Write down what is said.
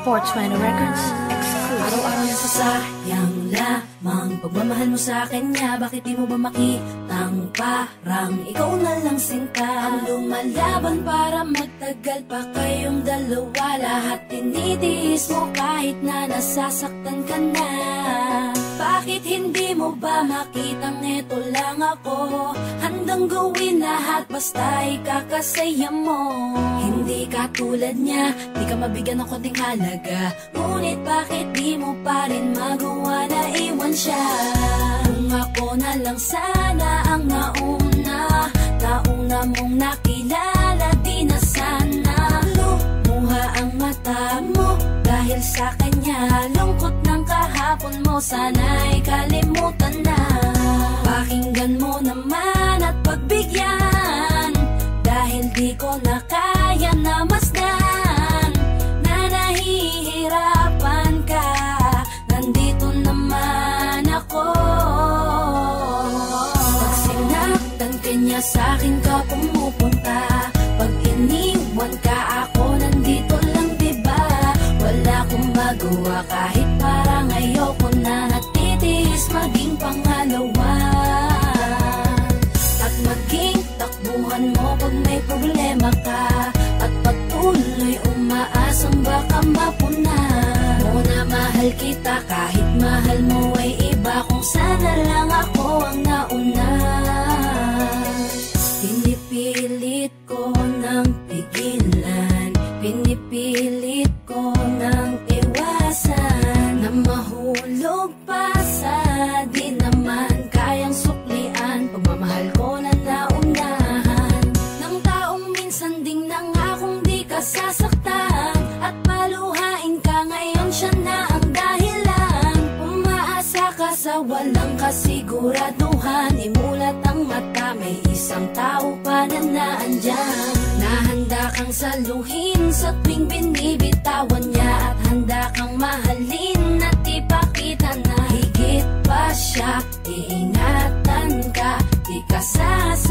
420 Records exclusive. Araw-araw na sasayang lamang pagmamahal mo sa kanya. Bakit di mo ba makitang parang ikaw na lang sinta ang lumalaban para magtagal pa kayong dalawa? Lahat tinitiis mo kahit na nasasaktan ka na. Bakit hindi mo ba makitang eto lang ako? Handang gawin lahat basta ikakasaya mo. Hindi ka tulad niya, di ka mabigyan ng konting halaga. Ngunit bakit di mo pa rin magawa na iwan siya? Kung ako na lang sana ang nauna mong nakilala, di na sana lumuha ang mata mo dahil sa kanya. Lungkot ng kahapon mo, sana'y kalimutan na. Pakinggan mo naman at pagbigyan, dahil di ko na kaya na masdan na nahihirapan ka. Nandito naman ako. Pag sinaktan ka niya, sa'kin ka pumupunta. Pag iniwan ka, ako nandito lang, diba? Wala akong magawa kahit parang ayoko na. Natitiis maging pangalawa at maging takbuhan mo pag may problema ka, at patuloy umaasang baka mapuna mo na mahal kita kahit mahal mo ay iba. Kung sana lang ako ang nauna. Pinipilit ko ng pigilan, pinipilit ko ng iwasan na mahulog pa sa di naman kayang suklian. Pagmamahal ko na naunahan ng taong minsan ding nangakong di ka sasaktan, at paluhain ka ngayon, siya na ang dahilan. Umaasa ka sa walang kasiguraduhan, imulat ang mata, may isang tao pa na naandyan. Nahanda kang saluhin sa tuwing binibitawan niya, at handa kang mahalin at ipakita na higit pa siya. Iingatan ka, di ka sasaktan.